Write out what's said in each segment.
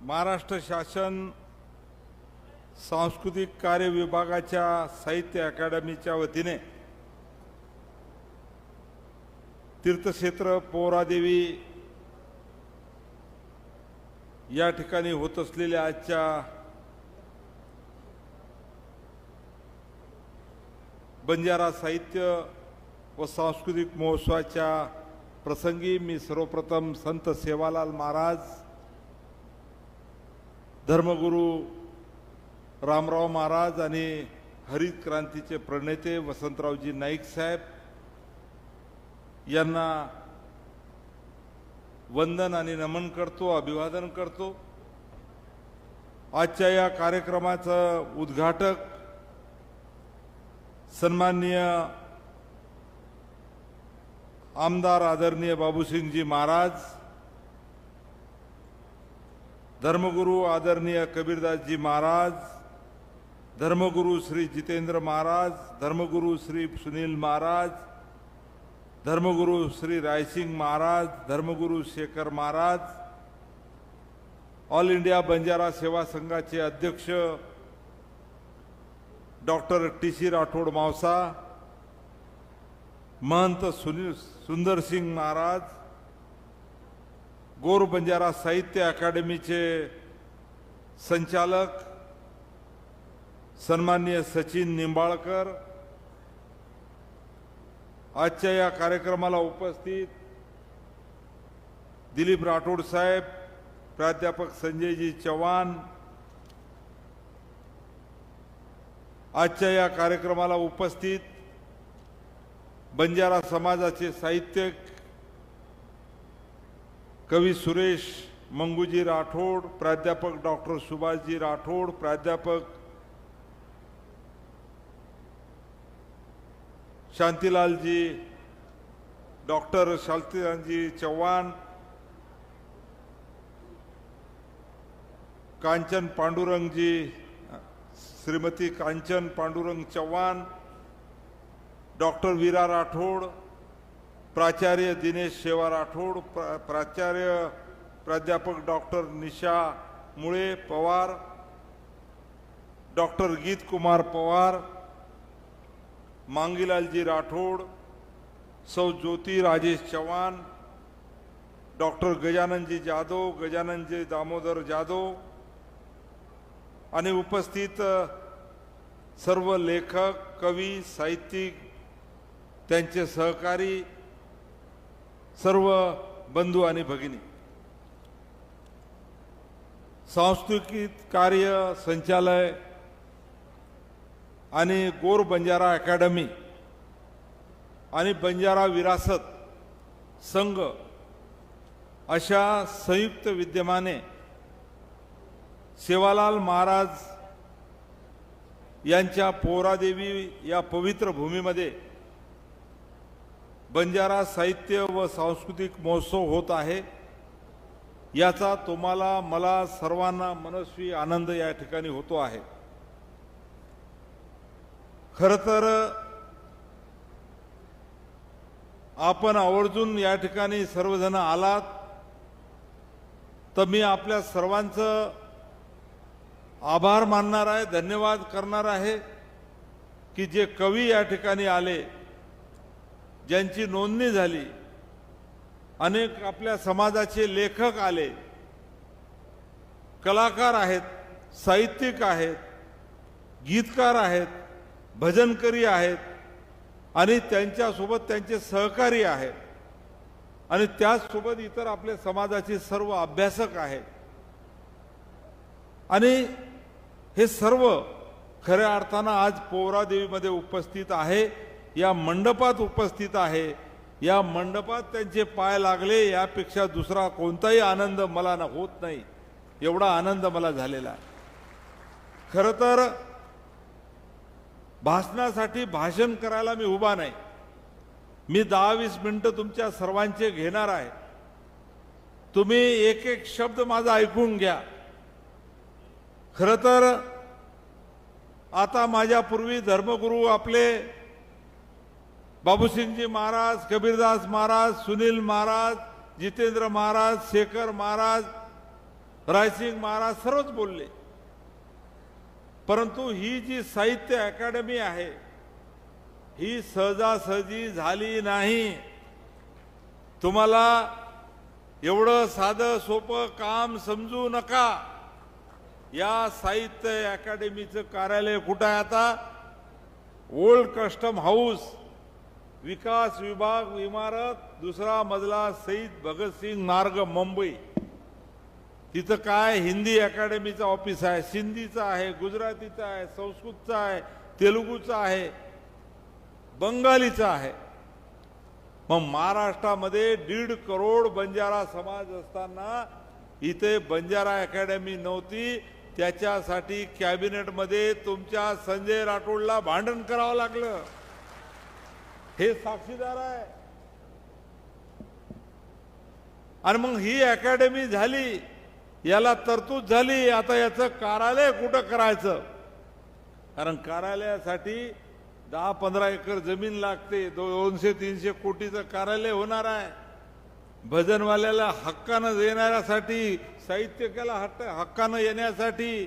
महाराष्ट्र शासन सांस्कृतिक कार्य विभागाच्या साहित्य अकादमीच्या वतीने तीर्थक्षेत्र पोहरादेवी या ठिकाणी होत असलेल्या आजच्या बंजारा साहित्य व सांस्कृतिक महोत्सवाच्या प्रसंगी मी सर्वप्रथम संत सेवालाल महाराज, धर्मगुरू रामराव महाराज आणि हरित क्रांतीचे प्रणेते वसंतरावजी नाईक साहेब यांना वंदन आणि नमन करतो, अभिवादन करतो। आजच्या या कार्यक्रमाचं उद्घाटक सन्माननीय आमदार आदरणीय बाबूसिंगजी महाराज, धर्मगुरू आदरणीय कबीरदासजी महाराज, धर्मगुरू श्री जितेंद्र महाराज, धर्मगुरू श्री सुनील महाराज, धर्मगुरू श्री रायसिंग महाराज, धर्मगुरू शेखर महाराज, ऑल इंडिया बंजारा सेवा संघाचे अध्यक्ष डॉक्टर टी.सी. राठोड मावसा, महंत सुंदर सिंग महाराज, गोर बंजारा साहित्य अकादमीचे संचालक सन्माननीय सचिन निंबाळकर, आजच्या या कार्यक्रमाला उपस्थित दिलीप राठोड साहेब, प्राध्यापक संजयजी चव्हाण, आजच्या या कार्यक्रमाला उपस्थित बंजारा समाजाचे साहित्यिक कवी सुरेश मंगूजी राठोड, प्राध्यापक डॉक्टर सुभाषजी राठोड, प्राध्यापक शांतीलालजी, डॉक्टर शांतीलालजी चव्हाण, कांचन पांडुरंगजी, श्रीमती कांचन पांडुरंग चव्हाण, डॉक्टर वीरा राठोड, प्राचार्य दिनेश शेवा राठोड, प्राचार्य प्राध्यापक डॉक्टर निशा मुळे पवार, डॉक्टर गीत कुमार पवार, मांगीलालजी राठोड, सौ ज्योती राजेश चव्हाण, डॉक्टर गजाननजी जाधव, गजाननजी दामोदर जाधव आणि उपस्थित सर्व लेखक, कवी, साहित्यिक, त्यांचे सहकारी, सर्व बंधू आणि भगिनी, सांस्कृतिक कार्य संचालय आणि गोर बंजारा अकादमी आणि बंजारा विरासत संघ अशा संयुक्त विद्यमाने सेवालाल महाराज यांच्या पोहरादेवी या पवित्र भूमीमध्ये बंजारा साहित्य व सांस्कृतिक महोत्सव होत आहे। याचा तुम्हाला, मला, सर्वांना मनस्वी आनंद या ठिकाणी होतो आहे। खरं तर आपण आवर्जून या ठिकाणी सर्वजण आलात, तर मी आपल्या सर्वांचं आभार मानणार आहे, धन्यवाद करणार आहे की जे कवी या ठिकाणी आले, ज्यांची नोंदणी झाली, अनेक आपल्या समाजाचे लेखक आले, कलाकार आहेत, साहित्यिक आहेत, गीतकार आहेत, भजनकरी आहेत आणि त्यांच्यासोबत त्यांचे सहकारी आहेत आणि त्याचसोबत इतर आपल्या समाजाचे सर्व अभ्यासक आहेत आणि हे सर्व खऱ्या अर्थानं आज पोहरादेवीमध्ये उपस्थित आहे, या मंडपात उपस्थित आहे। या मंडपात त्यांचे पाय लागले यापेक्षा दुसरा कोणताही आनंद मला होत नाही, एवढा आनंद मला झालेला आहे। खरं तर भाषणासाठी भाषण करायला मी उभा नाही, मी 10-20 मिनिटं तुमच्या सर्वांचे घेणार आहे। तुम्ही एक एक शब्द माझा ऐकून घ्या। खरं तर आता माझ्यापूर्वी धर्मगुरू आपले बाबूसिंगजी महाराज, कबीरदास महाराज, सुनील महाराज, जितेंद्र महाराज, शेखर महाराज रायसिंग महाराज सर्वच बोलले. परंतु ही जी साहित्य अकादमी आहे ही सहजासहजी झाली नाही. तुम्हाला एवढं साधं सोपं काम समजू नका. या साहित्य अकादमीचं कार्यालय कुठं आहे आता? ओल्ड कस्टम हाऊस, विकास विभाग इमारत, दुसरा मजला, शहीद भगतसिंग मार्ग, मुंबई. तिथं काय हिंदी अकादमीचं ऑफिस आहे, सिंधीचं आहे, गुजरातीचं आहे, संस्कृतचं आहे, तेलुगूचं आहे, बंगालीचं आहे. मग महाराष्ट्रामध्ये 1.5 करोड बंजारा समाज असताना इथे बंजारा अकॅडमी नव्हती. त्याच्यासाठी कॅबिनेटमध्ये तुमच्या संजय राठोडला भांडण करावं लागलं. हे साक्षीदार आहे. आणि मग ही अकॅडमी झाली, याला तरतूद झाली. आता याचं कार्यालय कुठं करायचं? कारण कार्यालयासाठी 10-15 एकर जमीन लागते. 200-300 कोटीचं कार्यालय होणार आहे. भजनवाल्याला हक्कानं येण्यासाठी, साहित्यिकाला हक्कानं येण्यासाठी,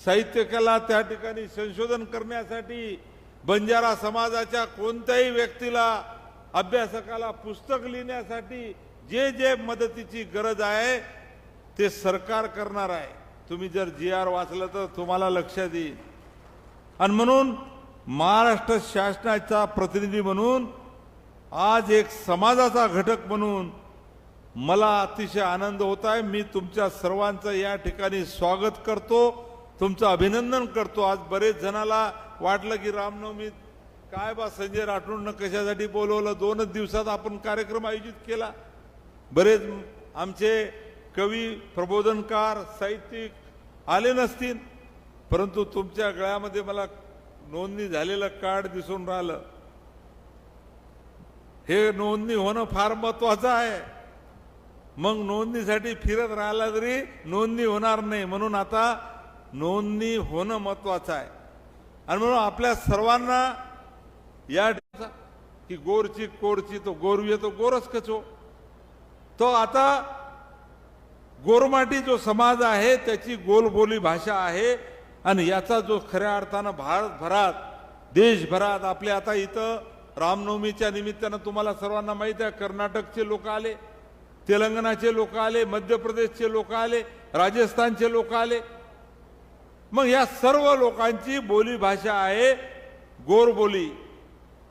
साहित्यिकाला त्या ठिकाणी संशोधन करण्यासाठी, बंजारा समाजाच्या कोणत्याही व्यक्तीला, अभ्यासकाला पुस्तक लिहिण्यासाठी जे जे मदतीची गरज आहे ते सरकार करणार आहे. तुम्ही जर GR वाचलं तर तुम्हाला लक्षात येईल. आणि म्हणून महाराष्ट्र शासनाचा प्रतिनिधी म्हणून आज एक समाजाचा घटक म्हणून मला अतिशय आनंद होत आहे. मी तुमच्या सर्वांचं या ठिकाणी स्वागत करतो, तुमचं अभिनंदन करतो. आज बरेच जणाला वाटलं की रामनवमी काय बा संजय राठोडनं कशासाठी बोलवलं, 2च दिवसात आपण कार्यक्रम आयोजित केला. बरेच आमचे कवी, प्रबोधनकार, साहित्यिक आले नसतील, परंतु तुमच्या गळ्यामध्ये मला नोंदणी झालेलं कार्ड दिसून राहिलं. हे नोंदणी होणं फार महत्वाचं आहे. मग नोंदणीसाठी फिरत राहिला तरी नोंदणी होणार नाही. म्हणून आता नोंदणी होणं महत्वाचं आहे. आणि म्हणून आपल्या सर्वांना या की गोरची कोरची तो गोरवी तो गोरच कचो. तो आता गोरमाटी जो समाज आहे त्याची गोलबोली भाषा आहे. आणि याचा जो खऱ्या अर्थानं भारतभरात, देशभरात, आपल्या आता इथं रामनवमीच्या निमित्तानं तुम्हाला सर्वांना माहित आहे, कर्नाटकचे लोक आले, तेलंगणाचे लोक आले, मध्य प्रदेशचे लोक आले, राजस्थानचे लोक आले. मग या सर्व लोकांची बोली भाषा आहे गोरबोली.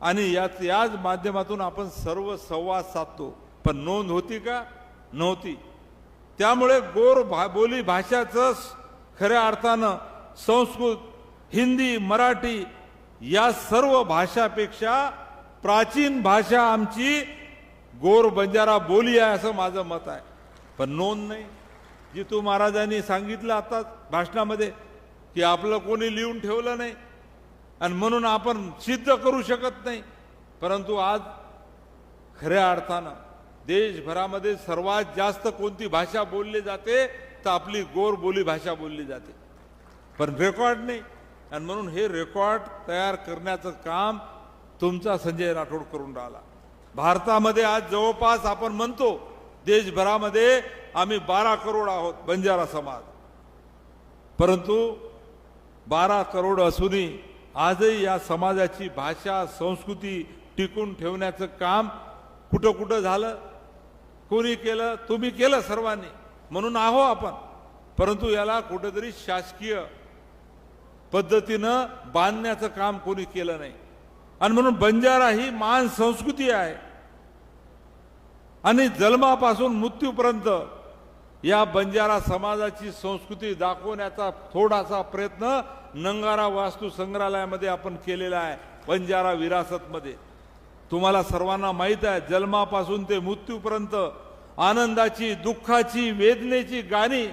आणि याच माध्यमातून आपण सर्व संवाद साधतो. पण नोंद होती का? नव्हती. त्यामुळे बोली भाषाचं खऱ्या अर्थानं संस्कृत, हिंदी, मराठी या सर्व भाषापेक्षा प्राचीन भाषा आमची गोर बंजारा बोली आहे असं माझं मत आहे. पण नोंद नाही. जितू महाराजांनी सांगितलं आता भाषणामध्ये की आपलं कोणी लिहून ठेवलं नाही आणि म्हणून आपण सिद्ध करू शकत नाही. परंतु आज खऱ्या अर्थानं देशभरामध्ये सर्वात जास्त कोणती भाषा बोलली जाते तर आपली गोर बोली भाषा बोलली जाते. पण रेकॉर्ड नाही. आणि म्हणून हे रेकॉर्ड तयार करण्याचं काम तुमचा संजय राठोड करून राहिला. भारतामध्ये आज जवळपास आपण म्हणतो देशभरामध्ये आम्ही 12 करोड आहोत बंजारा समाज. परंतु 12 करोड असूनही आजही या समाजाची भाषा, संस्कृती टिकून ठेवण्याचं काम कुठं कुठं झालं? कोणी केलं? तुम्ही केलं सर्वांनी, म्हणून आहो आपण. परंतु याला कुठेतरी शासकीय पद्धतीनं बांधण्याचं काम कोणी केलं नाही. आणि म्हणून बंजारा ही महान संस्कृती आहे. आणि जन्मापासून मृत्यूपर्यंत या बंजारा समाजाची संस्कृती दाखवण्याचा थोडासा प्रयत्न नंगारा वास्तू संग्रहालयामध्ये आपण केलेला आहे. बंजारा विरासतमध्ये तुम्हाला सर्वांना माहित आहे, जन्मापासून ते मृत्यूपर्यंत आनंदाची, दुःखाची, वेदनेची गाणी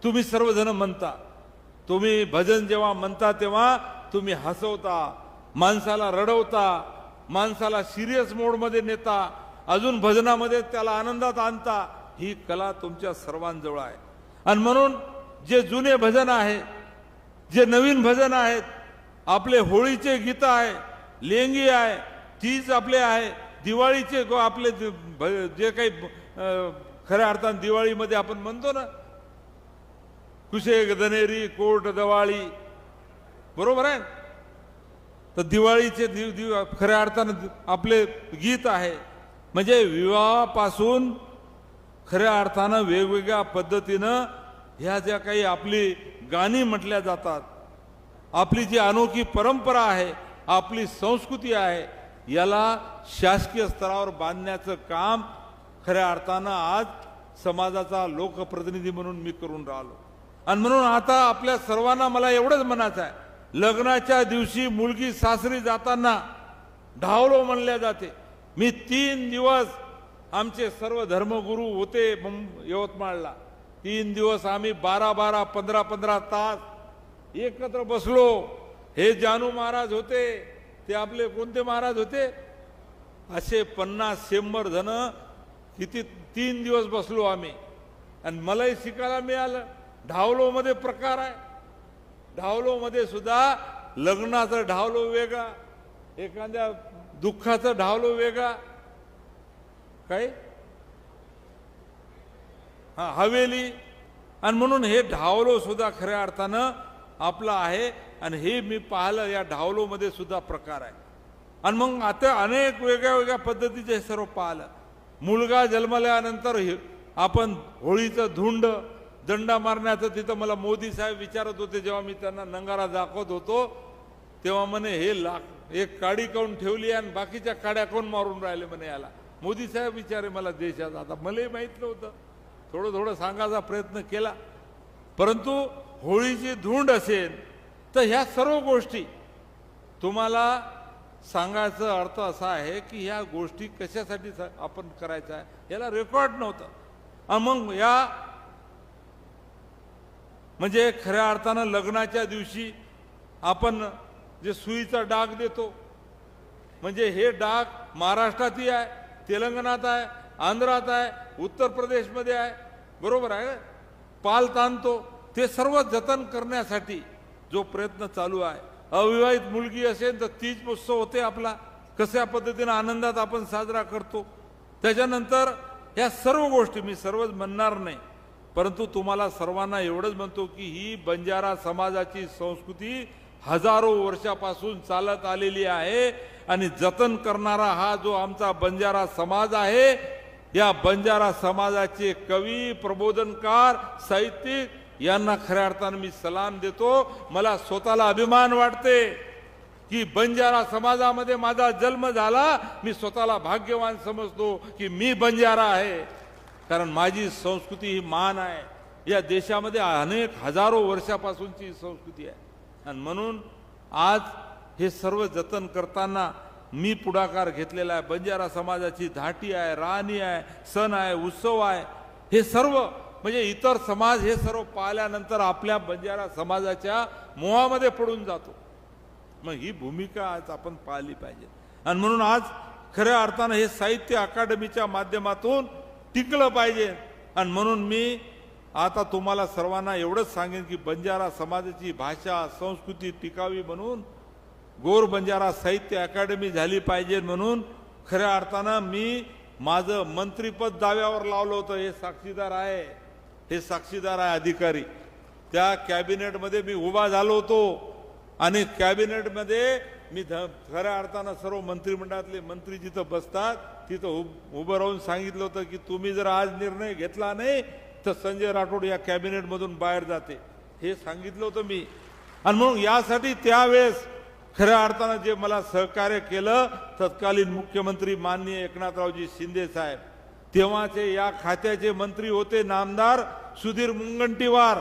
तुम्ही सर्वजण म्हणता. तुम्ही भजन जेव्हा म्हणता तेव्हा तुम्ही हसवता, माणसाला रडवता, माणसाला सिरियस मोडमध्ये नेता, अजून भजनामध्ये त्याला आनंदात आणता. ही कला तुमच्या सर्वांजवळ आहे. आणि म्हणून जे जुने भजन आहे, जे नवीन भजन आहेत, आपले होळीचे गीत आहे, लेंगी आहे, तीज आपले आहे, दिवाळीचे आपले जे काही खऱ्या अर्थाने दिवाळीमध्ये आपण म्हणतो ना, कुशेक दनेरी कोर्ट दवाळी, बरोबर आहे. तर दिवाळीचे खऱ्या अर्थानं आपले गीत आहे. म्हणजे विवाहापासून खऱ्या अर्थानं वेगवेगळ्या पद्धतीनं ह्या ज्या काही आपली गाणी म्हटल्या जातात, आपली जी अनोखी परंपरा आहे, आपली संस्कृती आहे, याला शासकीय स्तरावर बांधण्याचं काम खऱ्या अर्थानं आज समाजाचा लोकप्रतिनिधी म्हणून मी करून राहिलो. आणि म्हणून आता आपल्या सर्वांना मला एवढंच म्हणायचं आहे, लग्नाच्या दिवशी मुलगी सासरी जाताना ढावलो म्हणल्या जाते. मी 3 दिवस आमचे सर्व धर्मगुरू होते यवतमाळला. 3 दिवस आम्ही 12-12, 15-15 तास एकत्र बसलो. हे जानू महाराज होते, ते आपले कोणते महाराज होते, असे 50-100 जण किती 3 दिवस बसलो आम्ही. आणि मलाही शिकायला मिळालं ढावलो मध्ये प्रकार आहे. ढावलो मध्ये सुद्धा लग्नाचा ढावलो वेगळा, एखाद्या दुःखाचा ढावलो वेगळा, काय हवेली. आणि म्हणून हे ढावलो सुद्धा खऱ्या अर्थानं आपला आहे. आणि हे मी पाहिलं, या ढावलो मध्ये सुद्धा प्रकार आहे. आणि मग आता अनेक वेगळ्या वेगळ्या पद्धतीचे हे सर्व पाहिलं. मुलगा जन्मल्यानंतर आपण होळीचं धुंड दंडा मारण्याचं तिथं मला मोदी साहेब विचारत होते, जेव्हा मी त्यांना नंगारा दाखवत होतो तेव्हा म्हणे हे एक काडी काऊन ठेवली आणि बाकीच्या काड्या कोण मारून राहिले म्हणे याला. मोदी साहेब विचारे मला देशात. आता मलाही माहित नव्हतं, थोडं थोडं सांगायचा प्रयत्न केला. परंतु होळीची धुंड असेल तर ह्या सर्व गोष्टी तुम्हाला सांगायचा अर्थ असा आहे की ह्या गोष्टी कशासाठी आपण करायचं आहे, याला रेकॉर्ड नव्हतं. आणि मग या म्हणजे खऱ्या अर्थानं लग्नाच्या दिवशी आपण जे सुईचा डाग देतो, म्हणजे हे डाग महाराष्ट्रातही आहे, तेलंगणात आहे, आंध्रात आहे, उत्तर प्रदेशमध्ये आहे, बरोबर आहे. पाल ताणतो, ते सर्व जतन करण्यासाठी जो प्रयत्न चालू आहे. अविवाहित मुलगी असेल तर तीज उत्सव होते आपला, कशा पद्धतीने आनंदात आपण साजरा करतो. त्याच्यानंतर या सर्व गोष्टी मी सर्वच म्हणणार नाही, परंतु तुम्हाला सर्वांना एवढंच म्हणतो की ही बंजारा समाजाची संस्कृती हजारो वर्षापासून चालत आलेली आहे. आणि जतन करणारा हा जो आमचा बंजारा समाज आहे, या बंजारा समाजाचे कवी, प्रबोधनकार, साहित्यिक यांना खऱ्या अर्थानं मी सलाम देतो. मला स्वतःला अभिमान वाटते की बंजारा समाजामध्ये माझा जन्म झाला. मी स्वतःला भाग्यवान समजतो की मी बंजारा आहे, कारण माझी संस्कृती ही मान आहे. या देशामध्ये अनेक हजारो वर्षापासूनची संस्कृती आहे. आणि म्हणून आज हे सर्व जतन करताना मी पुढाकार घेतलेला आहे. बंजारा समाजाची धाटी आहे, राहणी आहे, सण आहे, उत्सव आहे. हे सर्व म्हणजे इतर समाज हे सर्व पाहिल्यानंतर आपल्या बंजारा समाजाच्या मोहामध्ये पडून जातो. मग ही भूमिका आज आपण पाहिली पाहिजे. आणि म्हणून आज खऱ्या अर्थानं हे साहित्य अकादमीच्या माध्यमातून टिकलं पाहिजे. आणि म्हणून मी आता तुम्हाला सर्वांना एवढंच सांगेन की बंजारा समाजाची भाषा, संस्कृती टिकावी म्हणून गोर बंजारा साहित्य अकादमी झाली पाहिजे. म्हणून खऱ्या अर्थानं मी माझं मंत्रीपद दाव्यावर लावलं होतं. हे साक्षीदार आहे, हे साक्षीदार आहे अधिकारी. त्या कॅबिनेटमध्ये मी उभा झालो होतो आणि कॅबिनेटमध्ये मी खऱ्या अर्थानं सर्व मंत्रिमंडळातले मंत्री जिथं बसतात तिथं उभं राहून सांगितलं होतं की तुम्ही जर आज निर्णय घेतला नाही तर संजय राठोड या कॅबिनेटमधून बाहेर जाते, हे सांगितलं होतं मी. आणि म्हणून यासाठी त्यावेळेस खऱ्या अर्थानं जे मला सहकार्य केलं तत्कालीन मुख्यमंत्री माननीय एकनाथरावजी शिंदे साहेब, तेव्हाचे या खात्याचे मंत्री होते नामदार सुधीर मुनगंटीवार,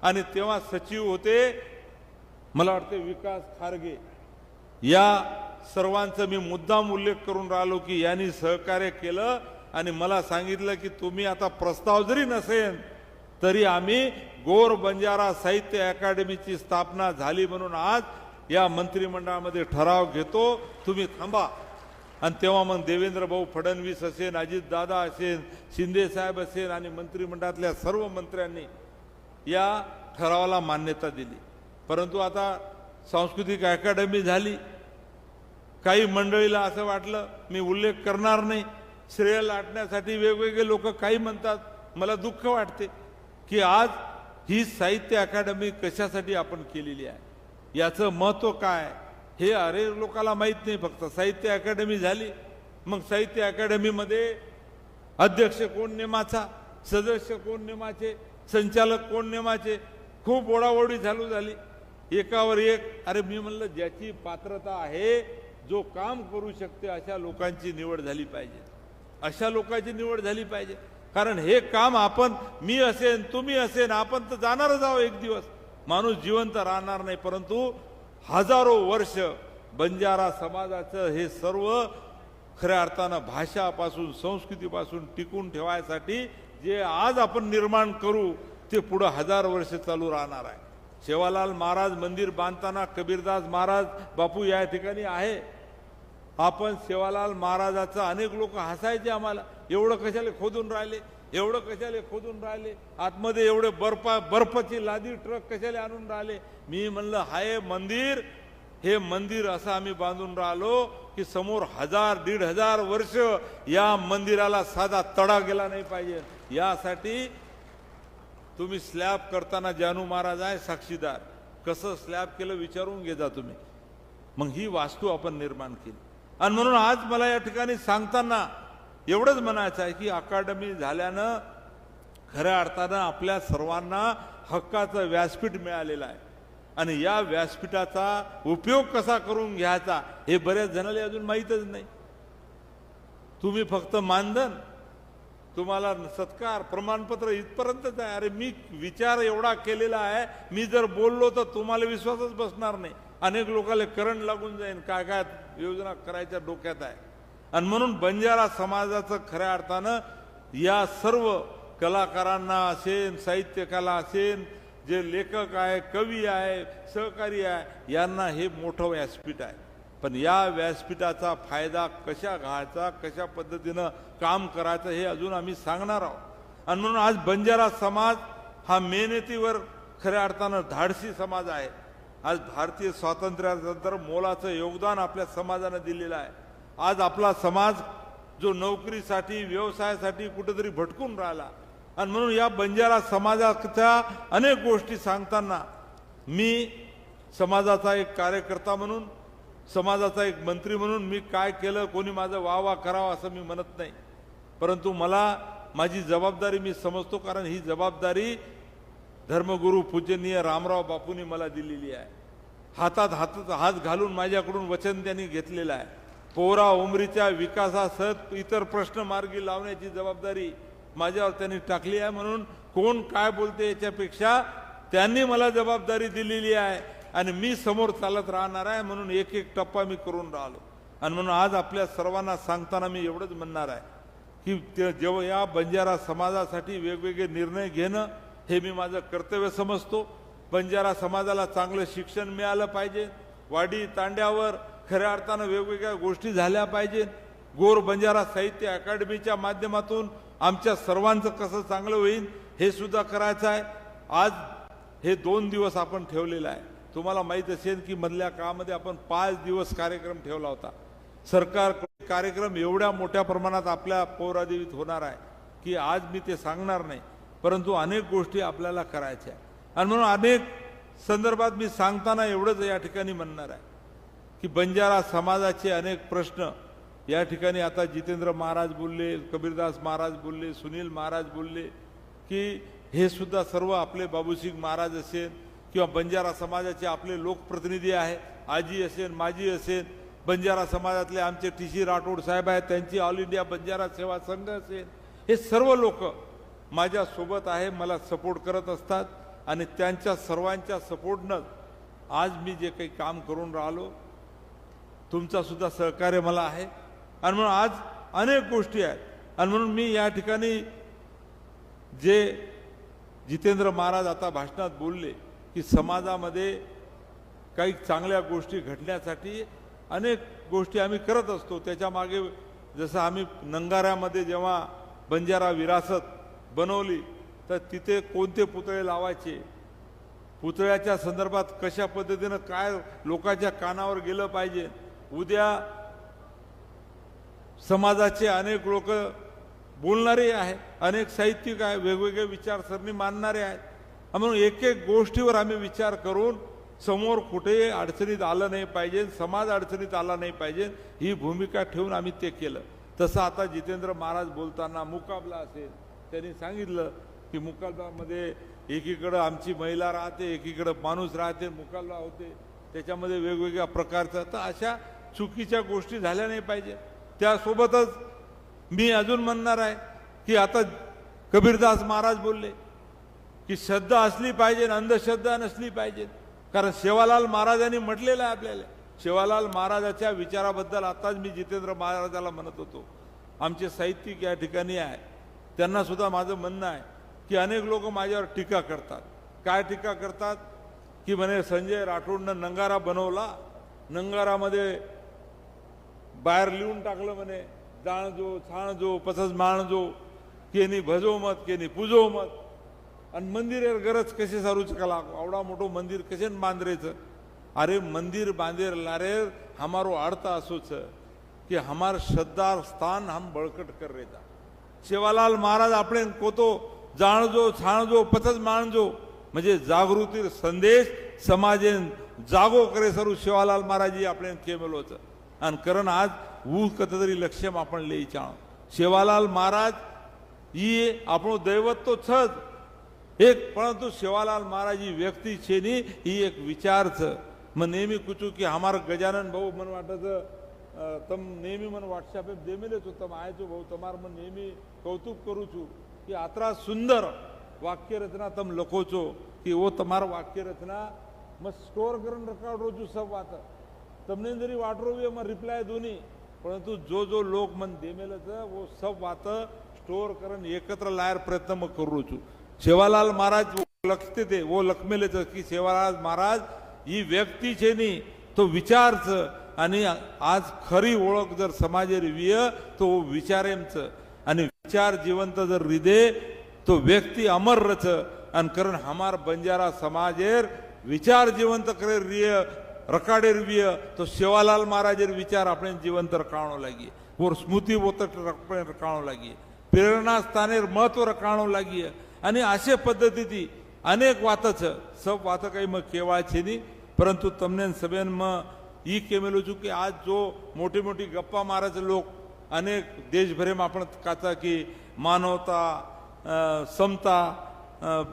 आणि तेव्हा सचिव होते मला वाटते विकास खारगे. या सर्वांचा मी मुद्दाम उल्लेख करून राहिलो की यांनी सहकार्य केलं आणि मला सांगितलं की तुम्ही आता प्रस्ताव जरी नसेल तरी आम्ही गोर बंजारा साहित्य अकादमीची स्थापना झाली म्हणून आज या मंत्रिमंडळामध्ये ठराव घेतो, तुम्ही थांबा. आणि तेव्हा मग देवेंद्र भाऊ फडणवीस असेल, अजित दादा असेल, शिंदे साहेब असेल आणि मंत्रिमंडळातल्या सर्व मंत्र्यांनी या ठरावाला मान्यता दिली. परंतु आता सांस्कृतिक अकादमी झाली. काही मंडळीला असं वाटलं, मी उल्लेख करणार नाही, श्रेय लाटण्यासाठी वेगवेगळे लोक काही म्हणतात. मला दुःख वाटते की आज ही साहित्य अकादमी कशासाठी आपण केलेली आहे, याचं महत्त्व काय हे अरे लोकांना माहीत नाही. फक्त साहित्य अकादमी झाली, मग साहित्य अकादमीमध्ये अध्यक्ष कोण नेमाचा, सदस्य कोण नेमाचे, संचालक कोण नेमाचे, खूप ओढाओढी चालू झाली एकावर एक. अरे मी म्हणलं ज्याची पात्रता आहे, जो काम करू शकते अशा लोकांची निवड झाली पाहिजे, अशा लोकांची निवड झाली पाहिजे. कारण हे काम आपण, मी असेन तुम्ही असेन, आपण तर जाणारच आहोत एक दिवस, माणूस जिवंत राहणार नाही. परंतु हजारो वर्ष बंजारा समाजाचं हे सर्व खऱ्या अर्थानं भाषापासून संस्कृतीपासून टिकून ठेवायसाठी जे आज आपण निर्माण करू ते पुढं 1000 वर्ष चालू राहणार आहे. सेवालाल महाराज मंदिर बांधताना कबीरदास महाराज बापू या ठिकाणी आहे. आपण सेवालाल महाराजाचा अनेक लोक हसायचे आम्हाला, एवढं कशाला खोदून राहिले, एवढं कशाला खोदून राहिले, आतमध्ये एवढे बर्फाची लादी ट्रक कशाला आणून राहिले. मी म्हणलं हाय मंदिर, हे मंदिर असं आम्ही बांधून राहिलो की समोर 1000-1500 वर्ष या मंदिराला साधा तडा गेला नाही पाहिजे. यासाठी तुम्ही स्लॅब करताना जानू महाराज आहे साक्षीदार, कसं स्लॅब केलं विचारून घे जा तुम्ही. मग ही वास्तू आपण निर्माण केली. आणि म्हणून आज मला या ठिकाणी सांगताना एवढंच म्हणायचं आहे की अकादमी झाल्यानं खऱ्या अर्थानं आपल्या सर्वांना हक्काचं व्यासपीठ मिळालेलं आहे. आणि या व्यासपीठाचा उपयोग कसा करून घ्यायचा हे बऱ्याच जणांना अजून माहीतच नाही. तुम्ही फक्त मानधन, तुम्हाला सत्कार, प्रमाणपत्र इथपर्यंतच आहे. अरे मी विचार एवढा केलेला आहे, मी जर बोललो तर तुम्हाला विश्वासच बसणार नाही. अनेक लोकांना करंट लागून जाईल, काय काय योजना करायच्या डोक्यात आहे. आणि म्हणून बंजारा समाजाचं खऱ्या अर्थानं या सर्व कलाकारांना असेल, साहित्यकला असेल, जे लेखक आहे, कवी आहे, सहकारी आहे, यांना हे मोठं व्यासपीठ आहे. पण या व्यासपीठाचा फायदा कशा घ्यायचा, कशा पद्धतीनं काम करायचं हे अजून आम्ही सांगणार आहोत. आणि म्हणून आज बंजारा समाज हा मेहनतीवर खऱ्या अर्थानं धाडसी समाज आहे. आज भारतीय स्वातंत्र्यानंतर मोलाचं योगदान आपल्या समाजानं दिलेलं आहे. आज आपला समाज जो नोकरीसाठी, व्यवसायासाठी कुठेतरी भटकून राहिला, आणि म्हणून या बंजारा समाजाच्या अनेक गोष्टी सांगताना मी समाजाचा एक कार्यकर्ता म्हणून, समाजाचा एक मंत्री म्हणून मी काय केलं, कोणी माझं वाह करावं असं मी म्हणत नाही. परंतु मला माझी जबाबदारी मी समजतो, कारण ही जबाबदारी धर्मगुरू पूजनीय रामराव बापूंनी मला दिलेली आहे. हातात हात घालून माझ्याकडून वचन त्यांनी घेतलेलं आहे. पोरा उमरीच्या विकासासह इतर प्रश्न मार्गी लावण्याची जबाबदारी माझ्यावर त्यांनी टाकली आहे. म्हणून कोण काय बोलते याच्यापेक्षा त्यांनी मला जबाबदारी दिलेली आहे आणि मी समोर चालत राहणार आहे. म्हणून एक एक टप्पा मी करून राहिलो. आणि म्हणून आज आपल्या सर्वांना सांगताना मी एवढंच म्हणणार आहे की जेव्हा या बंजारा समाजासाठी वेगवेगळे निर्णय घेणं हे मी माझं कर्तव्य समजतो. बंजारा समाजाला चांगलं शिक्षण मिळालं पाहिजे, वाडी तांड्यावर खऱ्या अर्थानं वेगवेगळ्या गोष्टी झाल्या पाहिजे. गोर बंजारा साहित्य अकादमीच्या माध्यमातून आमच्या सर्वांचं कसं चांगलं होईल हे सुद्धा करायचं आहे. आज हे 2 दिवस आपण ठेवलेलं आहे. तुम्हाला माहीत असेल की मधल्या काळामध्ये आपण 5 दिवस कार्यक्रम ठेवला होता. सरकार कार्यक्रम एवढ्या मोठ्या प्रमाणात आपल्या पौरादेवीत होणार आहे की आज मी ते सांगणार नाही, परंतु अनेक गोष्टी आपल्याला करायच्या. आणि म्हणून अनेक संदर्भात मी सांगताना एवढंच या ठिकाणी म्हणणार आहे की बंजारा समाजाचे अनेक प्रश्न या ठिकाणी आता जितेंद्र महाराज बोलले, कबीरदास महाराज बोलले, सुनील महाराज बोलले की हे सुद्धा सर्व आपले बाबूसिंग महाराज असेल किंवा बंजारा समाजाचे आपले लोकप्रतिनिधी आहे, आजी असेल, माजी असेल, बंजारा समाजातले आमचे टी.सी. राठोड साहेब आहेत, त्यांची ऑल इंडिया बंजारा सेवा संघ असेल, हे सर्व लोक माझ्यासोबत आहे, मला सपोर्ट करत असतात. आणि त्यांच्या सर्वांच्या सपोर्टनंच आज मी जे काही काम करून राहिलो, तुमचा सुद्धा सहकार्य मला आहे. आणि म्हणून आज अनेक गोष्टी आहेत. आणि म्हणून मी या ठिकाणी जे जितेंद्र महाराज आता भाषणात बोलले की समाजामध्ये काही चांगल्या गोष्टी घडण्यासाठी अनेक गोष्टी आम्ही करत असतो. त्याच्या मागे जसं आम्ही नंगाऱ्यामध्ये जेव्हा बंजारा विरासत बनवली तर तिथे कोणते पुतळे लावायचे, पुतळ्याच्या संदर्भात कशा पद्धतीनं काय लोकांच्या कानावर गेलं पाहिजे. उद्या समाजाचे अनेक लोक बोलणारे आहेत, अनेक साहित्यिक आहेत, वेगवेगळे विचारसरणी मानणारे आहेत. म्हणून एक एक गोष्टीवर आम्ही विचार करून समोर कुठे अडचणीत आलं नाही पाहिजे, समाज अडचणीत आला नाही पाहिजे, ही भूमिका ठेवून आम्ही ते केलं. तसं आता जितेंद्र महाराज बोलताना मुकाबला असेल, त्यांनी सांगितलं की मुकाबलामध्ये एकीकडं आमची महिला राहते, एकीकडं माणूस राहते, मुकाबला होते, त्याच्यामध्ये वेगवेगळ्या प्रकारचं. तर अशा चुकीच्या गोष्टी झाल्या नाही पाहिजे. त्यासोबतच मी अजून म्हणणार आहे की आता कबीरदास महाराज बोलले की श्रद्धा असली पाहिजे, अंधश्रद्धा नसली पाहिजे. कारण सेवालाल महाराजांनी म्हटलेलं आहे आपल्याला. सेवालाल महाराजाच्या विचाराबद्दल आताच मी जितेंद्र महाराजाला म्हणत होतो, आमचे साहित्यिक या ठिकाणी आहे, त्यांना सुद्धा माझं म्हणणं आहे की अनेक लोक माझ्यावर टीका करतात. काय टीका करतात की म्हणे संजय राठोडनं नंगारा बनवला, नंगारामध्ये बाहेर लिहून टाकलं म्हणे जाणजो छाणजो पसच माणजो, केनी भजो मत केनी पूजो मत, आणि मंदिर गरज कसे सारूच कला, आवडा मोठो मंदिर कसे बांधरेचं. अरे मंदिर बांधेर लारे हमारो अर्थ असोच कि हमार श्रद्धा स्थान हम बळकट कर रेता. सेवालाल महाराज आपण कोतो जाणजो छाणजो पथच माणजो म्हणजे जागृती संदेश समाजेन जागो करे सरू सेवालाल महाराजी आपण केमेलोच. आणि कारण आज ऊ कतरी लक्ष्यम आपण लई चाण सेवालाल महाराज ही આપણું दैवत तो छज एक, परंतु सेवालाल महाराज ही व्यक्ती छे नी ही एक विचार छ. मग नेहमी कुचू की हमार गजानन भाऊ मन वाटत तम नेहमी मन व्हॉट्सअप देमेले छो तम आयचो भाऊ तमार मन नेहमी कौतुक करू छू की आतरा सुंदर वाक्य रचना तम लखो छो की वो तमार वाक्य रचना मग स्टोर करून रखाव रोजू सब वात तमने जरी वाटरो मग रिप्लाय दोन्ही, परंतु जो जो लोक मन देमेल वो सब वात स्टोर करून एकत्र लायर प्रयत्न मग करू छू. सेवालाल महाराज लक्षते थे वो लखमेले की सेवालाल महाराज ही व्यक्ती छे नी तो विचारच. आणि आज खरी ओळख जर समाजेर विय तो विचारेमच, आणि विचार जिवंत जर हृदय तो व्यक्ती अमर रच. आणि कारण हमार बंजारा समाजेर विचार जिवंत करे रिय रकाडेर विय तो सेवालाल महाराजेर विचार आपण जिवंत रखाणो लागिए, वो स्मृती बोत रखाणो लागिए, प्रेरणा स्थानेर महत्व रखाणो लागिए. आणि अशा पद्धतीची अनेक वातच सब वात काही मग केवाळचे नी, परंतु तमने सभेन मग ई केमेलो छू की आज जो मोठी मोठी गप्पा मारायचे लोक अनेक देशभरे में आपण काचा की मानवता समता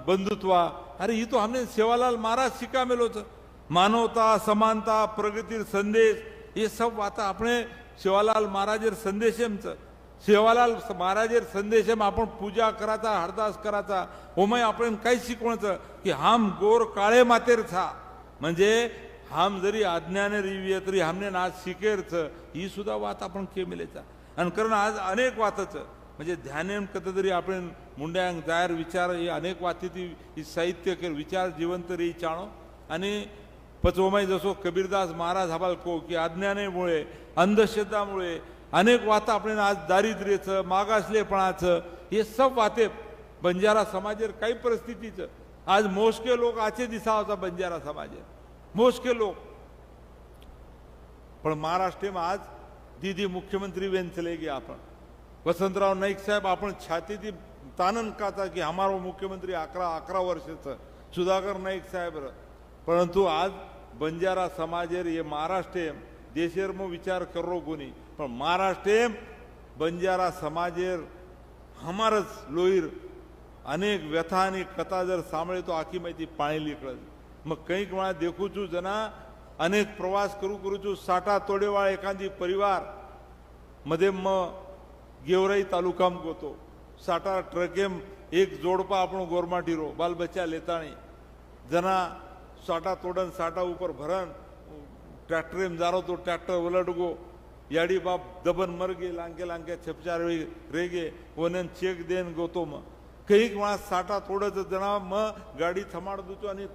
बंधुत्वा, अरे ही तो हमने सेवालाल महाराज शिका मेलो छ. मानवता समानता प्रगती संदेश ये सब बात अपने सेवालाल महाराजेर संदेशेमच. सेवालाल महाराजेर संदेशेम आपण पूजा कराचा हरदास कराचा ओमय आपण काही शिकवण्याचं की हम गोर काळे मातेर था म्हणजे हम जरी अज्ञाने रिवीय तरी हमने आज शिकेरच ही सुद्धा वात आपण केमेलेचा. आणि कारण आज अनेक वातच म्हणजे ध्यानेम कत तरी आपण मुंड्यांग जायर विचार ही अनेक वाती ती साहित्य के विचार जिवंत री चाणो. आणि पचोमाई जसो कबीरदास महाराज हबाल को की अज्ञानेमुळे अंधश्रद्धामुळे अनेक वाता आपण आज दारिद्र्याचं मागासलेपणाचं हे सब वाते बंजारा समाजेर काही परिस्थितीचं आज मोजके लोक आजचे दिसा होता बंजारा समाजेर मोजके लोक. पण महाराष्ट्र में आज दीदी मुख्यमंत्री वेन चले गए आपण वसंतराव नाईक साहेब आपण छाती ती तानन काचा की हमारो मुख्यमंत्री 11 वर्षाचं सुधाकर नाईक साहेब. परंतु आज बंजारा समाजेर ये महाराष्ट्र देशेर में विचार करो कोणी पण महाराष्ट्र बंजारा समाजेर हमारच लोईर अनेक व्यथा आणि कथा जर सांभळे तो आखी माहिती पाणी लिकळ. मग कैक वेळा देखू छू जना अनेक प्रवास करू छू साठा तोडेवाळ एखादी परिवार मध्ये मग गेवराई तालुकाम गोतो साठा ट्रकेम एक जोडपा आपण गोरमाटीरो बाल बच्चा लेताणी जना साठा तोडन साठा ऊपर भरन ट्रॅक्टरेम जारो तो ट्रॅक्टर उलट गो याडी बाप दबन मर गे लांके लांके छपचार रेगे वनन चेक देन गोतो मग कैक वेळा साठा तोडच जना मग गाडी थमाड दूचो आणि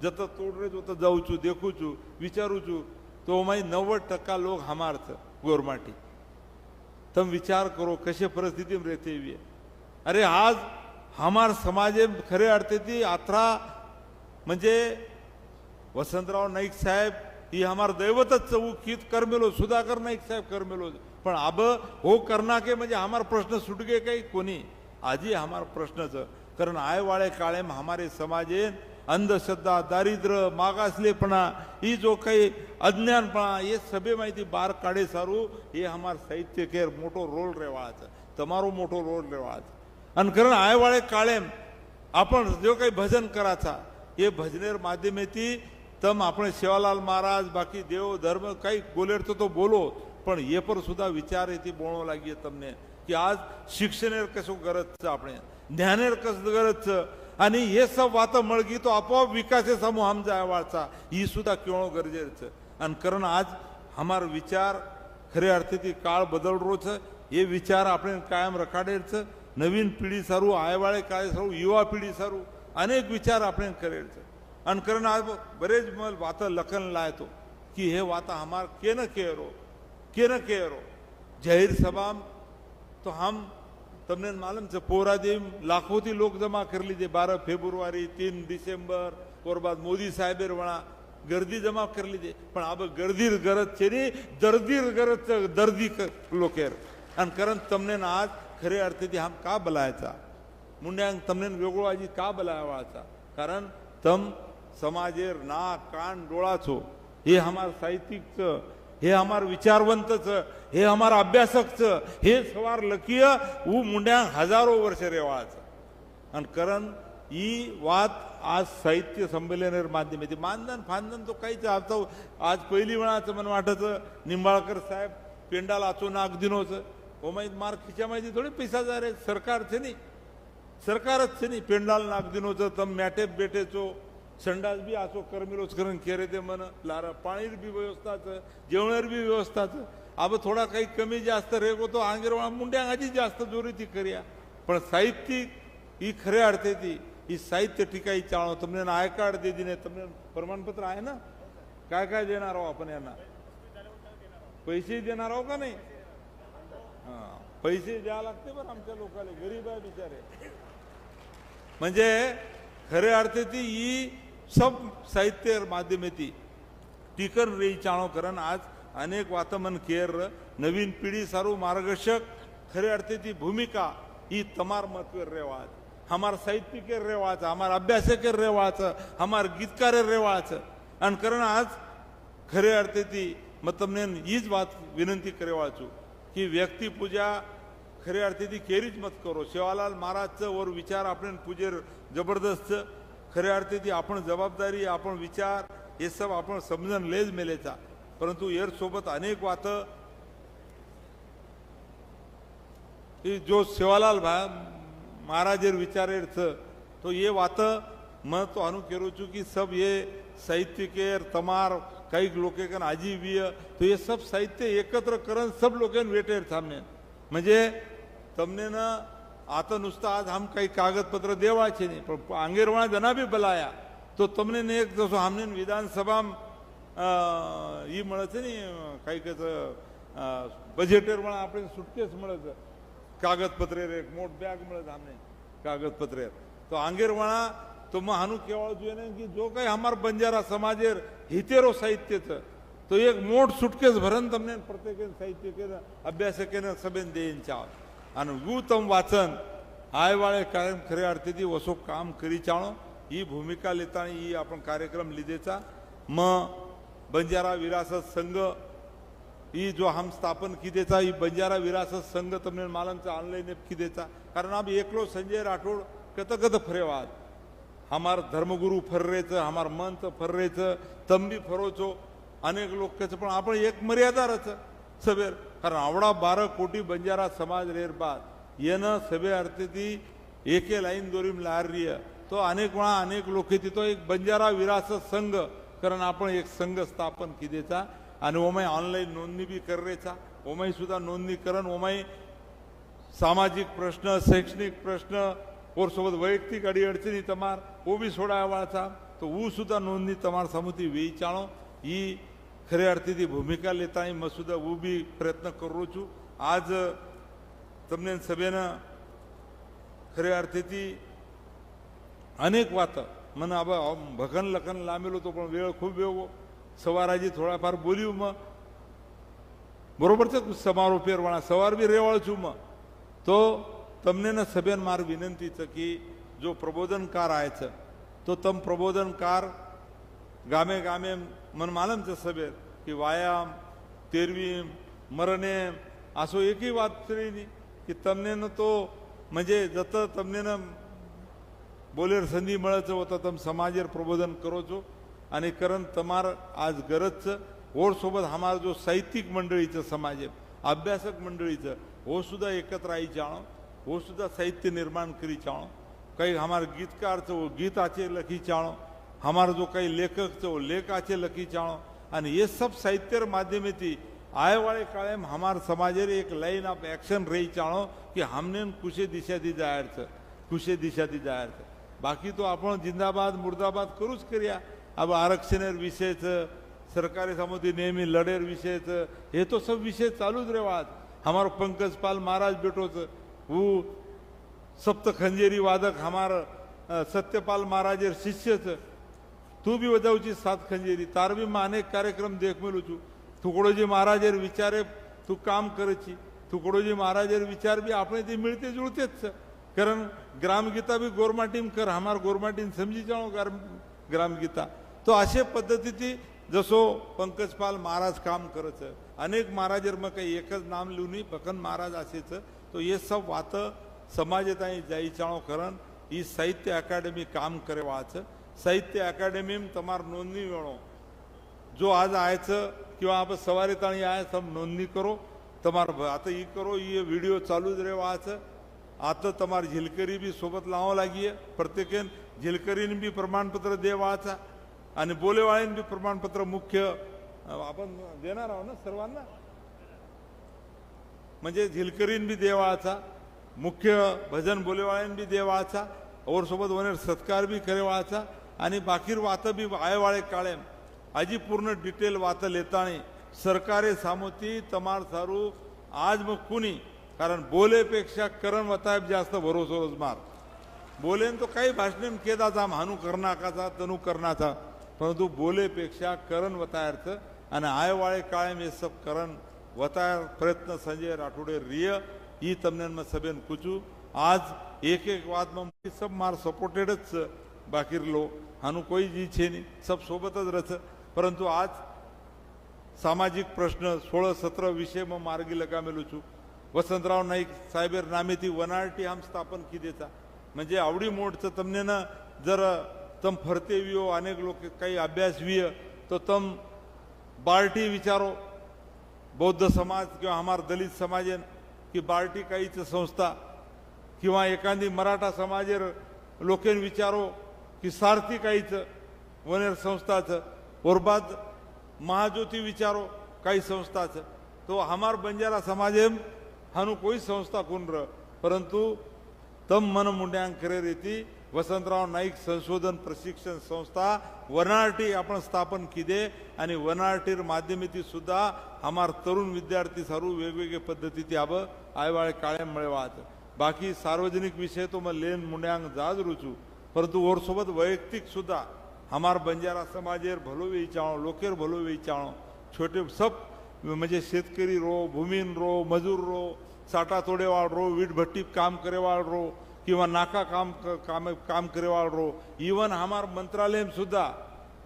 जत तोड रे तो जाऊ छू देखू छू विचारू छू तो माई 90% लोक हमारच गोरमाटी. तम विचार करो कशे परिस्थिती में रहते हुए. अरे आज हमार समाजे खरे अडते ती आत्रा म्हणजे वसंतराव नाईक साहेब ही हमार दैवतच चौकीत करमेलो सुधाकर नाईक साहेब करमेलो. पण अब हो करना के म्हणजे हमार प्रश्न सुट गए काही कोणी आजी हमार प्रश्नच कारण आयवाळे काळेम हमारे समाजेन अंधश्रद्धा, दारिद्र्य, मागासलेपणा, ही जो काही अज्ञानपणा ये सभे माहिती बार काढे सारू ये हमार साहित्य केर मोटो रोल रेवाळाचा, તમારો મોટો રોલ રેવાળાचा. અને कारण आयवाळे काळेम आपण जो काही भजन कराचा એ ભજનેર માધ્યમેથી તમ આપણે સેવાલાલ મહારાજ બાકી દેવ ધર્મ કઈ બોલેર તો બોલો, પણ એ પર સુધા વિચાર એથી બોણો લાગીએ તમને કે આજ શિક્ષણેર કશું ગરજ છે, આપણે જ્ઞાનેર કશું ગરજ છે. आणि हे सब वातं मळगी तो आपोआप विकासे समूह आमचा आयवाळचा ही सुद्धा केवळ गरजेचं છે. અને कारण आज हमार विचार खरे अर्थेથી काळ बदलरो છે. એ વિચાર આપણે કાયમ રખાડેલ છે. નવીન પીઢી સારું, આયવાळे કાળે સારું, યુવા પીઢી સારું, અનેક વિચાર આપણે કરેલ છે. અને कारण आज बरेच वातं लखन लायतो की हे वाता हमार केन केरो जाहीर सभा तो हम તમને માલુમ છે પોરાદેવ લાખોથી લોક જમા કરી લીધે 12 ફેબ્રુઆરી 3 ડિસેમ્બર ત્યારબાદ મોદી સાહેબે વણા गर्दी जमा કરી લીધી. પણ આ गर्दीर गरज છે ની દર્દીર ગરજ છે, દર્દી લોકેર. અને કારણ તમને આજ ખરે અર્થેથી આમ કા બોલાયचा मुंड्यांक તમને वेगळो आजी का बोलावाचा, कारण तम समाजेर नाक कान डोळा छो. हे हमार साहित्यिक छ, हे हमार विचारवंत छ, हे हमार अभ्यासक छ, हे सवार लकीय ऊ मुंड्यांक हजारो वर्ष रेवाळाचा. आणि कारण ही वात आज साहित्य संमेलनेर माध्यमेती मानधन फानधन तो काहीच आता आज पहिली वेळाचं मन वाटतं निंबाळकर साहेब पेंडाल आचो नाग दिनोच हो माहीत मार खिच्या माहिती थोडे पैसा जा रे सरकार છે નહીં, सरकारच છે નહીં. पेंडाल नाग दिनोच तम मॅटेप बेटेचो संडास बी आचो कर्मिलोच करून केरे ते मन लारा पाणीर बी व्यवस्थाच जेवणार बी व्यवस्थाच. अब थोडा काही कमी जास्त रेगो तो आंगेरवाळा मुंड्यांक आजी जास्त जोरीती કર્યા. પણ સાહિત્યિક ही खरे अर्थे थी ही साहित्य टिकाई चाळो. તમને आय कार्ड दे दिने તમને प्रमाणपत्र आहे ना, काय काय देणार आहो आपण यांना, पैसे देणार आहो का नाही. हा पैसे द्यावे लागते बरं आमच्या लोकांना, गरीब आहे बिचारे. म्हणजे खरे अर्थे थी ही सब साहित्य माध्यमेती टिकन रही चाळो. कारण आज अनेक वातमन केर नवीन पिढी सारू मार्गदर्शक खरे अर्थे थी भूमिका ही तमार महत्व रेवाज, हमार साहित्य के रेवाच, हमार अभ्यास के रेवाच, हमार गीतकार रेवाच. आणि कारण आज खरे अर्थे थी मग તમને हीच વાત વિનંતી કરવા છું की व्यक्ती पूजा खरे अर्थे थी केरीच मत करो. सेवालाल महाराजचं वर विचार आपण पूजेर जबरदस्त. खरे अर्थे थी आपण जबाबदारी आपण विचार हे सब आपण समजून लेज मेलेचा. परंतु एर सोबत अनेक वात जो सेवालाल महाराजेर विचारेर छ तो ये वात मैं तो अनु केरू छू की सब ये साहित्य केर तमार काही लोकेकन आजीवीय तो ये सब साहित्य एकत्र करून सब लोकेन वेटेर सामने. म्हणजे तमने ना आता नुसतं आज हम काही कागदपत्र देवाचे नाही, पण आंगेरवाळा जना बी बोलाया तो तमने ने एक जसो हमने विधानसभा ही મળે नहीं काही बजेटर वाला આપણે सुटकेस મળે कागदपत्र एक मोठ बॅग મળે हमने कागदपत्र तो आंगेरवाळा तो मग हानू केवळ જોઈએ ને की जो काही हमार बंजारा समाजेर हितेरो साहित्य तो एक मोठ सुटकेस भरण तमने प्रत्येक साहित्य के अभ्यास के सभेन देईन चाव. आणि वू तम वाचन आयवाळे कायम खरे अर्थे थी वसो काम करी चाळो. ही भूमिका लेता ही आपण कार्यक्रम लिदेचा. मग बंजारा विरासत संघ ही जो हम स्थापन किदेचा ही बंजारा विरासत संघ तमने मालमचा ऑनलाइन एप किदेचा. कारण अब एकलो संजय राठोड कत फरेवाद हमार धर्मगुरु फर्रेच हमार मंत फर्रेच तम बी फरोचो अनेक लोक कसं. पण आपण एक मर्यादाच सभेर कारण आवडा 12 कोटी बंजारा समाज रेर बाद येणं सभे अर्थे ती एके लाईन दोरीम लारिय तो अनेक वेळा अनेक लोक तो एक बंजारा विरासत संघ कारण आपण एक संघ स्थापन किदेचा. आणि ओमाई ऑनलाईन नोंदणी बी कररेचा. ओमाई सुद्धा नोंदणी करण ओमाई सामाजिक प्रश्न शैक्षणिक प्रश्न और सोबत वैयक्तिक अडी अडचणी तमार वो भी सोडावाचा तो वो सुद्धा नोंदणी तमार समिती वेई चाळो. ही खरे अर्थे थी भूमिका लेता मैं सुद्धा वो भी प्रयत्न करू छू. आज तमने सभेनं खरे अर्थे थी अनेक वात मन अब भकन लखन लांबेलो तो पण वेळ खूप वेगो सवाराजी थोडाफार बोलियो मग बरोबरच समारोप सवार बी रेवाळ छू. मग तो तमने न सभेन मार विनंतीच की जो प्रबोधनकार आहे तो तम प्रबोधनकार गामे गामे मन मालम च सभेत की व्यायाम तेरवीम मरणेम असो एकही વાત કરી નહીં કે તમને તો म्हणजे જત તમને બોલેર સંધિ મળે છે તો તમે સમાજેર प्रबोधन करो છો आणि करण तमार आज गरज છે और सोबत हमार जो साहित्यिक मंडळीचं समाज आहे अभ्यासक मंडळीचं वो सुद्धा एकत्र आई चाणो वो सुद्धा साहित्य निर्माण करी चाणो काही हमार गीतकार वो गीत आचे लखी चाणो हमार जो काही लेखक वो लेख आचे लखी चाणो आणि ये सब साहित्य माध्यमेથી आए वाले काले में हमार समाजेर एक लाइन ऑफ एक्शन रही चाणो कि हमने कुशे दिशा थी जाहिर છે कुशे दिशा थी जाहिर છે बाकी तो आपण जिंदाबाद मुर्दाबाद करूच करिया अब आरक्षणेर विषय सरकारी समिति नेहमी लढेर विषय हे तो सब विषय चालूच रेवा आज हमारो पंकज पाल महाराज बेटो वो सप्त खंजेरी वादक हमार सत्यपाल महाराजेर शिष्य तू भी बजावची 7 खंजेरी तार भी मैं अनेक कार्यक्रम देख मिलू छू तुकडोजी महाराजेर विचारे तू काम करेची तुकडोजी महाराजेर विचार भी आपने ते मिळते जुळतेच कारण ग्रामगीता भी गोरमाटीम कर हमार गोरमाटीन समजी जाणो ग्रामगीता तो अशे पद्धतीची जसो पंकजपाल महाराज काम करत अनेक महाराजेर में काही एकच नाम लिहून बकन महाराज असेच तो ये सब बात समाजताई जाई चाणो करण ई साहित्य अकादमी काम करे वाच साहित्य अकादमी में तमार नोंदणी वेणो जो आज आयचं किंवा आप सवारी ताणी आए सब नोंदणी करो तमार आता ई करो ये वीडियो चालूच रे वाच आता तमार झिलकरी भी सोबत लावो लागी प्रत्येकन झिलकरीने भी प्रमाणपत्र दे वाचा आणि बोलेवाळीन भी प्रमाणपत्र मुख्य आपण देणार आहोत ना सर्वांना म्हणजे झिलकरीन भी देवाचा मुख्य भजन बोलेवाळीन भी देवाचा और सोबत वनेर सत्कार भी करेवाचा आणि बाकीर वात भी आयवाळे काळे आजी पूर्ण डिटेल वात लेताणी सरकारे सामोती तमार सारू आज मग कुणी कारण बोलेपेक्षा करण वतायब जास्त भरोसा मार बोलेन तो काही भाषण केदाचा हानू करनाकाचा तनू करनाचा परंतु बोलेपेक्षा करण वतायर्थ आणि आयवाळे काळे में सब करण वतायर प्रयत्न संजय राठोडे रिय ई तमने में सभेन कुचू आज एक एक बात में सब मार सपोर्टेडच बाकी लो हानू कोई जी छे नहीं सब सोबतच रच परंतु आज सामाजिक प्रश्न 16-17 विषय में मार्गी लगा मेलू छू वसंतराव नाईक साहेबेर नामेती वनारटी हम स्थापन की देता म्हणजे आवडी मोडचं तमने न जर तम फरते वियो अनेक लोक काही अभ्यास विय तो तम बार्टी विचारो बौद्ध समाज किंवा हमार दलित समाजेन की बार्टी काहीच संस्था किंवा एखादी मराठा समाजेर लोकेन विचारो की सारथी काहीच वनेर संस्थाचं और बाद महाज्योति विचारो काही संस्थाचं तो हमार बंजारा समाजे हानू कोई संस्था कोण र परंतु तम मन मुंड्यांग करे रीती वसंतराव नाईक संशोधन प्रशिक्षण संस्था वनारटी आपण स्थापन किदे आणि वनारटीर माध्यमेती सुद्धा हमार तरुण विद्यार्थी सारू वेगवेगळे पद्धतीती अब आयवाळे काळे मिळवात बाकी सार्वजनिक विषय तो मैं लेन मुंड्यांग जाज रुचू परंतु और सोबत वैयक्तिक सुद्धा हमार बंजारा समाजेर भलो वेचाणो लोकेर भलो वेचाणो छोटे सब म्हणजे शेतकरी रो भूमीन रो मजूर रो साटा तोडेवाळ रो वीट भट्टी काम करेवाळ रो किंवा नाका काम करेवाळ रो इवन हमार मंत्रालय में सुद्धा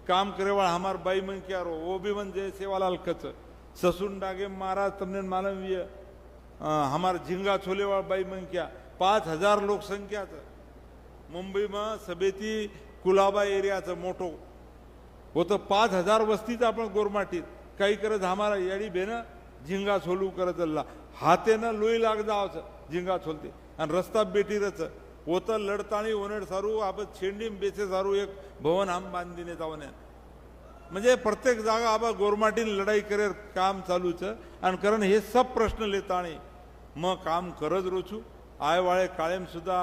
काम करेवाळ हमार बाई मन क्या रो वो भी मन जय सेवालाल कच ससुन डागे महाराज तमने मालूम विय हमार झिंगा छोलेवाळ बाई मन क्या 5000 लोक संख्या मुंबई में सभेती कुलाबा एरियाचं मोठो वो तो 5000 वस्तीचा आपण गोरमाटीत काही करत हमारा याडी बेन झिंगा छोलू करत अल्ला हाथे न लोई लाग जावच झिंगा छोलते आणि रस्ता बेटीरच वो तर लढताणी ओनड सारू आपण छेंडीम बेचे सारू एक भवन हम बांधीने जाऊन म्हणजे प्रत्येक जागा आबा गोरमाटीन लढाई करे काम चालूच आणि कारण हे सब प्रश्न लेताणी मग काम करज रोचू आयवाळे काळेम सुद्धा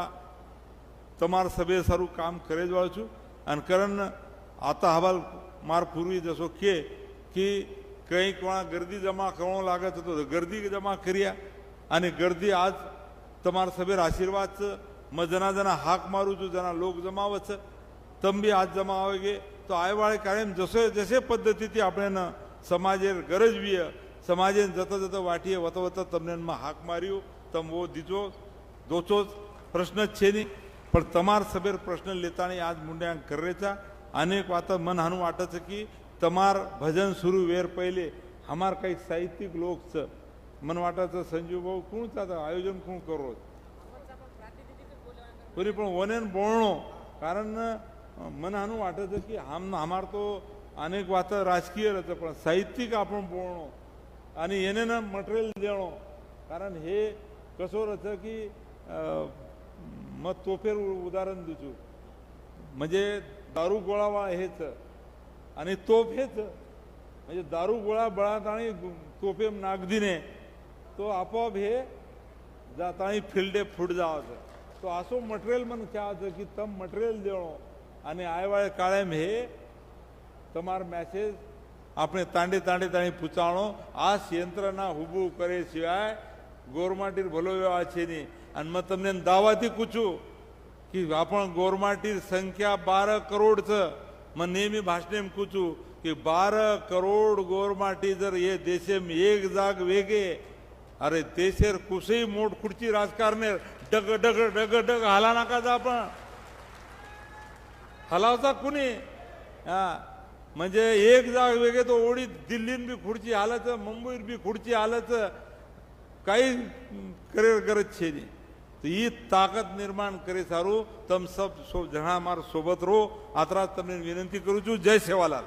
तमार सभे सारू काम करेज वाळचू आणि कारण आता हवाल मार पूर्वी जसो के की काही कोणा गर्दी जमा करणं लागत होतो गर्दी जमा करिया आणि गर्दी आज तमार सभेर आशीर्वाद मग जना जना हाक मारू जो जना लोक जमावच तम भी आज जमा होगे तो आयवाळे कायम जसे जसे पद्धती आपण समाजेर गरज विय समाजेन जत जत वाटिये वत वत तमने हाक मारियो तम वो दिजो दोचोच प्रश्न छे नी पण तमार सभेर प्रश्न लेताना आज मुंड्यांक कर्रेचा अनेक वाता मन हानू वाटच की तमार भजन सुरू वेर पहिले हमार काही साहित्यिक लोकच मन वाटायचं संजीव भाऊ कोणच आता आयोजन कोण करो कोणी पण वनेन बोलणो कारण मन हानू वाटायचं की हमार तो अनेक वाता राजकीय रहतं पण साहित्यिक आपण बोलणो आणि येणे ना मटेरियल देणो कारण हे कसं रहतं की मग तोफेर उदाहरण दिसू म्हणजे दारू गोळा हेच आणि तोफ हेच म्हणजे दारू गोळा बळात आणि तोफे नागदिने तो आपोआप हे जातानी फिल्डे फुट जावाचं तो असो मटेरियल मन खेळायचं की तम मटेरियल देणो आणि आयवाळे काळेम हे तमार मैसेज આપણે તાંડે તાંડે તાણી પૂછાણો આ યંત્રના ઊભું કરે સિવાય ગોરમાટીર ભલો વ્યવહાર છે નહીં અને મેં તમને દાવાથી પૂછું की आपण गोरमाटीर संख्या 12 करोड छ मैं नेहमी भाषणे पूछू की 12 करोड गोरमाटी जर ये देशे में एक जाग वेगे अरे देशेर कुसई मोठ खुर्ची राजकारणे डग डग डग डग हाला नाका जा आपण हलावचा कुणी हा म्हणजे एक जाग वेगे तो ओडी दिल्लीन बी खुर्ची हालच मुंबईर बी खुर्ची हालच काही करेर गरज छे नहीं तो ये ताकत निर्माण करे सारू तम सब जना मार सोबत रो आतरा तमने विनंती करू छू जय सेवालाल।